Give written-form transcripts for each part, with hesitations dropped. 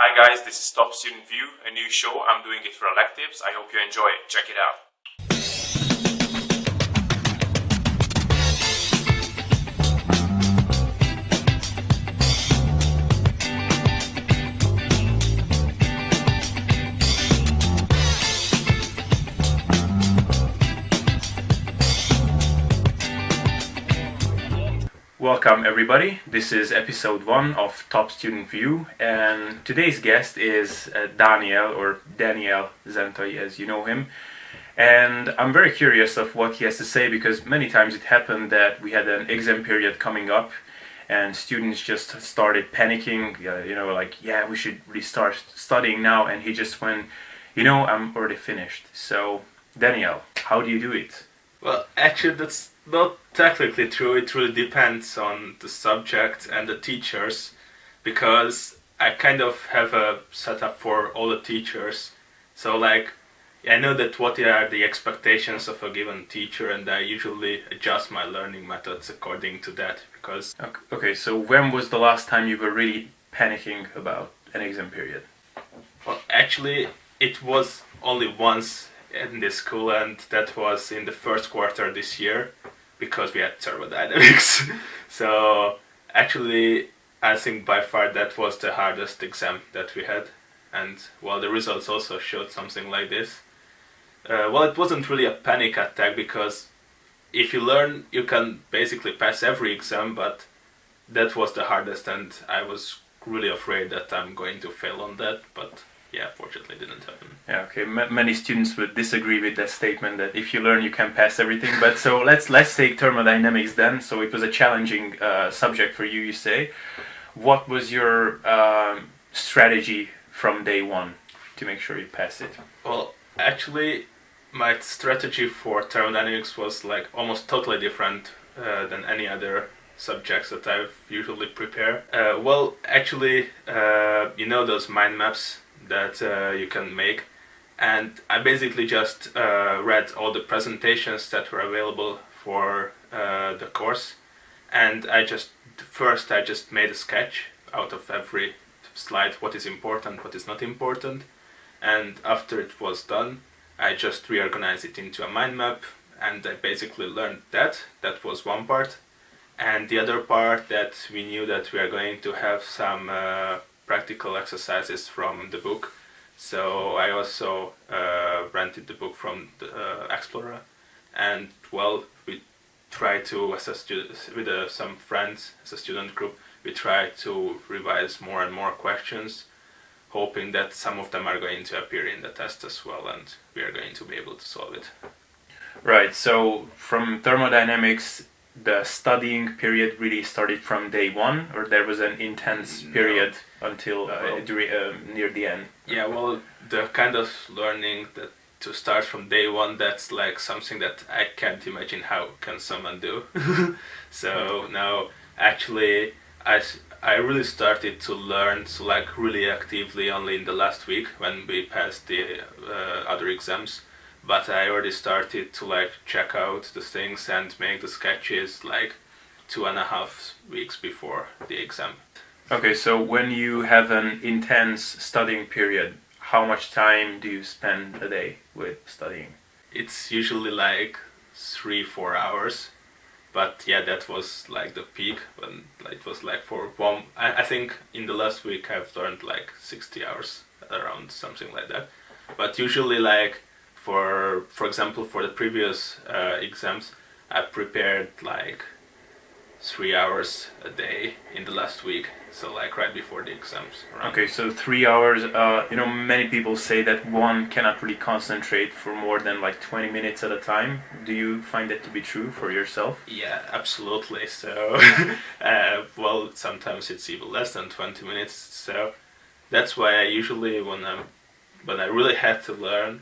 Hi guys, this is Top Student View, a new show. I'm doing it for electives. I hope you enjoy it. Check it out. Welcome everybody, this is episode 1 of Top Student View, and today's guest is Daniel Zentay, as you know him. And I'm very curious of what he has to say, because many times it happened that we had an exam period coming up and students just started panicking, we should really start studying now, and he just went, I'm already finished. So Daniel, how do you do it? Well, actually that's not technically true. It really depends on the subject and the teachers, because I kind of have a setup for all the teachers. So I know that what are the expectations of a given teacher, and I usually adjust my learning methods according to that. Because Okay, so when was the last time you were really panicking about an exam period? Well, actually it was only once in this school, and that was in the first quarter this year, because we had Thermodynamics. So actually I think by far that was the hardest exam that we had, and well, the results also showed something like this. It wasn't really a panic attack, because if you learn you can basically pass every exam, but that was the hardest, and I was really afraid that I'm going to fail on that, but yeah, fortunately it didn't happen. Yeah, okay. Many students would disagree with that statement, that if you learn you can pass everything. But so let's take thermodynamics then. So it was a challenging subject for you, you say. What was your strategy from day one to make sure you pass it? Well, actually my strategy for thermodynamics was almost totally different than any other subjects that I've usually prepare. Those mind maps that you can make, and I basically just read all the presentations that were available for the course, and I just made a sketch out of every slide, what is important, what is not important, and after it was done I just reorganized it into a mind map, and I basically learned that. That was one part, and the other part, that we knew that we are going to have some practical exercises from the book. So I also rented the book from the Explorer, and we try to, with some friends as a student group, we try to revise more and more questions, hoping that some of them are going to appear in the test as well, and we are going to be able to solve it. Right, so from thermodynamics, the studying period really started from day one, or there was an intense period until near the end? Yeah, well, the kind of learning that to start from day one, that's something that I can't imagine how can someone do. So now actually I really started to learn really actively only in the last week, when we passed the other exams. But I already started to check out the things and make the sketches 2.5 weeks before the exam. Okay, so when you have an intense studying period, how much time do you spend a day with studying? It's usually 3-4 hours, but yeah, that was the peak, when it was for one. I think in the last week I've learned 60 hours, around something like that. But usually for example, for the previous exams, I prepared 3 hours a day in the last week, so right before the exams. Okay, so 3 hours. Many people say that one cannot really concentrate for more than 20 minutes at a time. Do you find that to be true for yourself? Yeah, absolutely. So, sometimes it's even less than 20 minutes. So that's why I usually, when I really have to learn,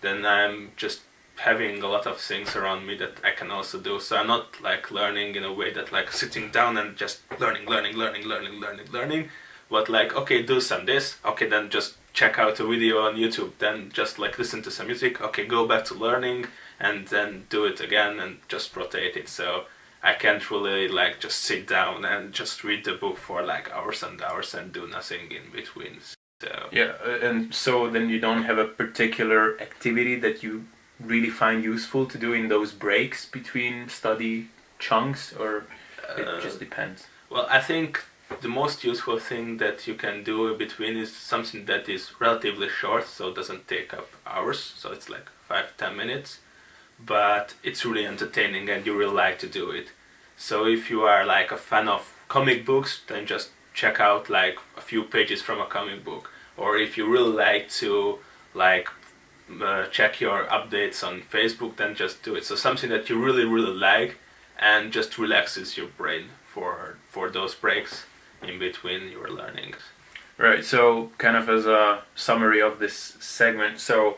then I'm just having a lot of things around me that I can also do. So I'm not learning in a way that sitting down and just learning, but okay, do some this, okay, then just check out a video on YouTube, then just listen to some music, okay, go back to learning, and then do it again and just rotate it. So I can't really like just sit down and just read the book for like hours and hours and do nothing in between. So Yeah, and so then you don't have a particular activity that you really find useful to do in those breaks between study chunks, or it just depends? well, I think the most useful thing that you can do in between is something that is relatively short, so it doesn't take up hours, so it's like 5-10 minutes, but it's really entertaining and you really like to do it. So if you are like a fan of comic books, then just check out like a few pages from a comic book. Or if you really like to like check your updates on Facebook, then just do it. So something that you really like and just relaxes your brain for those breaks in between your learning. Right, so kind of as a summary of this segment, so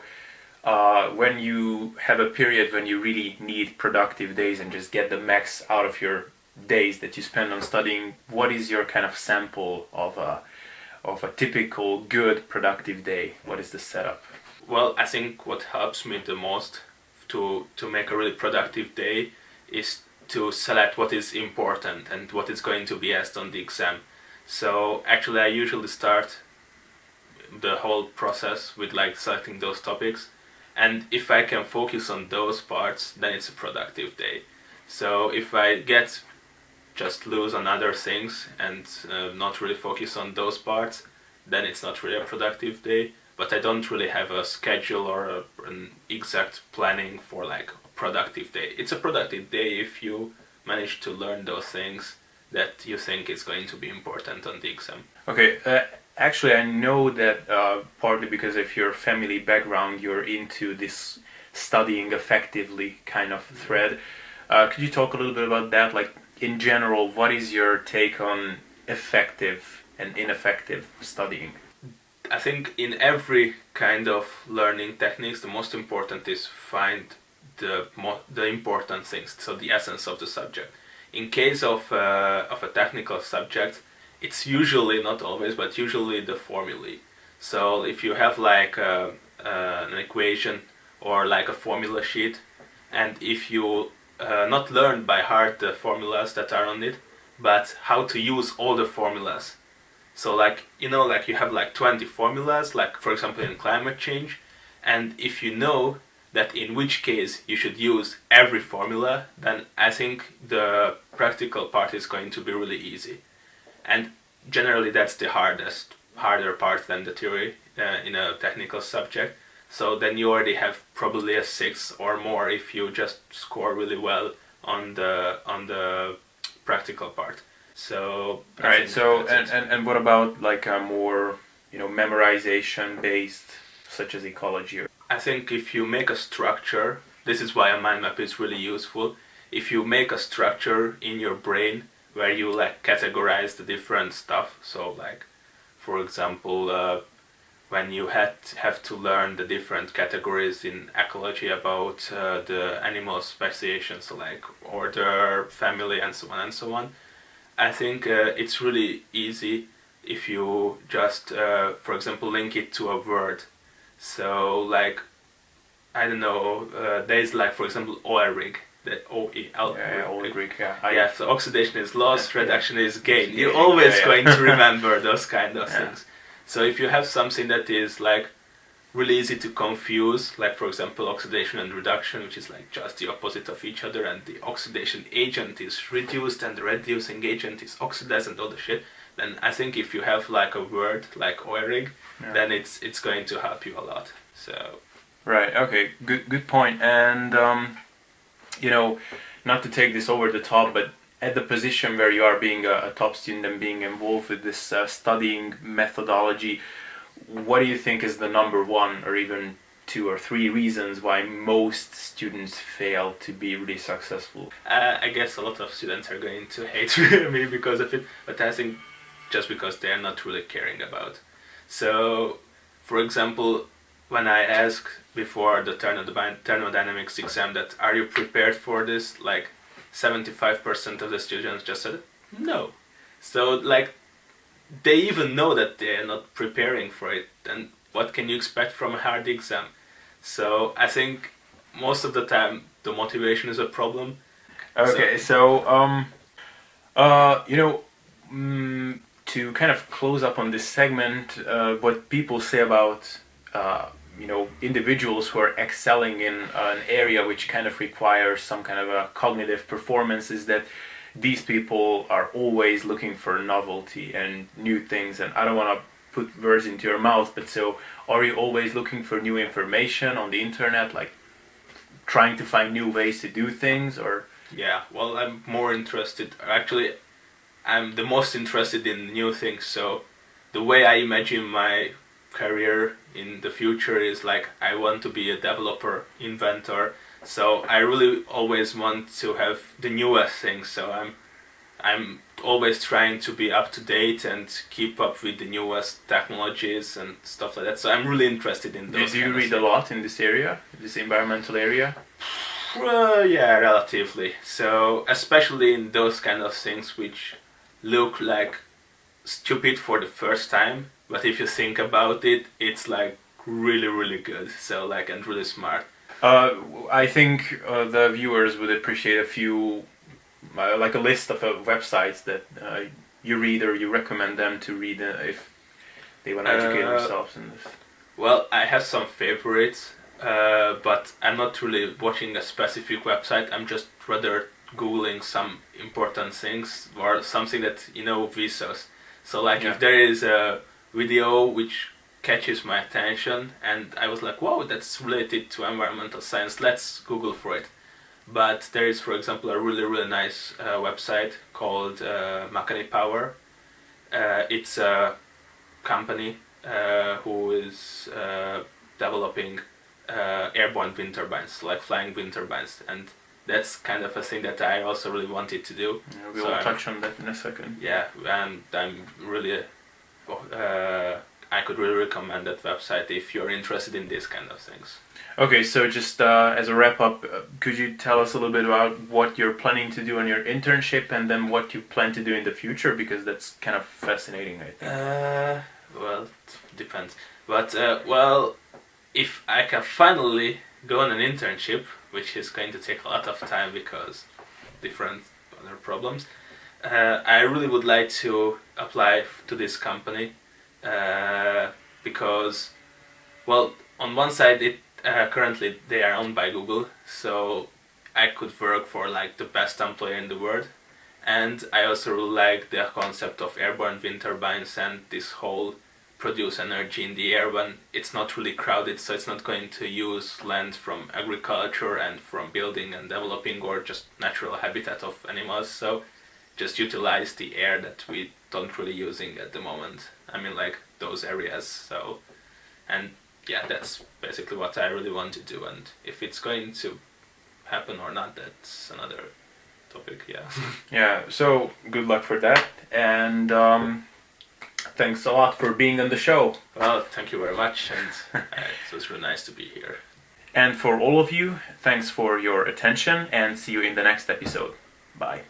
when you have a period when you really need productive days and just get the max out of your days that you spend on studying, what is your kind of sample of a typical good productive day? What is the setup? Well, I think what helps me the most to make a really productive day is to select what is important and what is going to be asked on the exam. So actually I usually start the whole process with like selecting those topics, and if I can focus on those parts, then it's a productive day. So if I get just loose on other things and not really focus on those parts, then it's not really a productive day. But I don't really have a schedule or an exact planning for like a productive day. It's a productive day if you manage to learn those things that you think is going to be important on the exam. Okay, actually I know that partly because of your family background you're into this studying effectively kind of thread. Could you talk a little bit about that? Like in general, what is your take on effective and ineffective studying? I think in every kind of learning techniques, the most important is find the important things, so the essence of the subject. In case of a technical subject, it's usually, not always, but usually the formulae. So if you have like an equation or like a formula sheet, and if you not learn by heart the formulas that are on it, but how to use all the formulas. So like, you know, like you have like 20 formulas, like for example in climate change, and if you know that in which case you should use every formula, then I think the practical part is going to be really easy. And generally that's the harder part than the theory in a technical subject. So then you already have probably a 6 or more if you just score really well on the practical part. So right. So and what about like a more memorization based, such as ecology? I think if you make a structure, this is why a mind map is really useful. If you make a structure in your brain where you like categorize the different stuff, so like for example when you have to learn the different categories in ecology about the animal speciation, so like order, family, and so on. I think it's really easy if you just, for example, link it to a word. So like, I don't know, there's like, for example, OERIG, the O-E-L. Yeah, OERIG, yeah. Yeah, so oxidation is loss, Yeah, reduction is gain. gain, You're always yeah. going to remember those kind of Yeah. things. So if you have something that is like really easy to confuse, like for example oxidation and reduction, which is like just the opposite of each other, and the oxidation agent is reduced and the reducing agent is oxidized and all the shit, then I think if you have like a word like OERIG, then it's going to help you a lot. So right, okay, good point. And not to take this over the top, but at the position where you are being a top student and being involved with this studying methodology, what do you think is the number one or even 2 or 3 reasons why most students fail to be really successful? I guess a lot of students are going to hate me because of it, but I think just because they're not really caring about. So, for example, when I asked before the Thermodynamics exam that are you prepared for this, like 75% of the students just said no. So like they even know that they are not preparing for it, and what can you expect from a hard exam? So I think most of the time the motivation is a problem. Okay, so to kind of close up on this segment, what people say about individuals who are excelling in an area which kind of requires some kind of a cognitive performance is that these people are always looking for novelty and new things. And I don't want to put words into your mouth, but so are you always looking for new information on the internet, like trying to find new ways to do things, or? Yeah, well, I'm more interested. Actually, I'm the most interested in new things. So the way I imagine my career in the future is like I want to be a developer, inventor. So I really always want to have the newest things. So I'm always trying to be up to date and keep up with the newest technologies and stuff like that. So I'm really interested in those. Do you read a lot in this area, this environmental area? Yeah, relatively. So especially in those kind of things which look like stupid for the first time, but if you think about it, it's like really, really good. So like, and really smart. I think the viewers would appreciate a few, like a list of websites that you read or you recommend them to read if they want to educate themselves in this. Well, I have some favorites, but I'm not really watching a specific website. I'm just rather Googling some important things or something that Vsauce. So like if there is a video which catches my attention and I was like, wow, that's related to environmental science, let's Google for it. But there is, for example, a really, really nice website called Makani Power. It's a company who is developing airborne wind turbines, like flying wind turbines, and that's kind of a thing that I also really wanted to do. Yeah, we will touch on that in a second. Yeah, and I'm really, I could really recommend that website if you're interested in these kind of things. Okay, so just as a wrap up, could you tell us a little bit about what you're planning to do on your internship and then what you plan to do in the future, because that's kind of fascinating, I think. Well, it depends. But, well, if I can finally go on an internship, which is going to take a lot of time because different other problems, I really would like to apply to this company because, well, on one side, currently they are owned by Google, so I could work for like the best employer in the world, and I also really like the concept of airborne wind turbines and this whole produce energy in the air when it's not really crowded, so it's not going to use land from agriculture and from building and developing or just natural habitat of animals, so just utilize the air that we don't really using at the moment. I mean like those areas, so, and yeah, that's basically what I really want to do, and if it's going to happen or not, that's another topic, yeah. Yeah, so good luck for that, and thanks a lot for being on the show. Well, thank you very much, and it was really nice to be here. And for all of you, thanks for your attention, and see you in the next episode. Bye.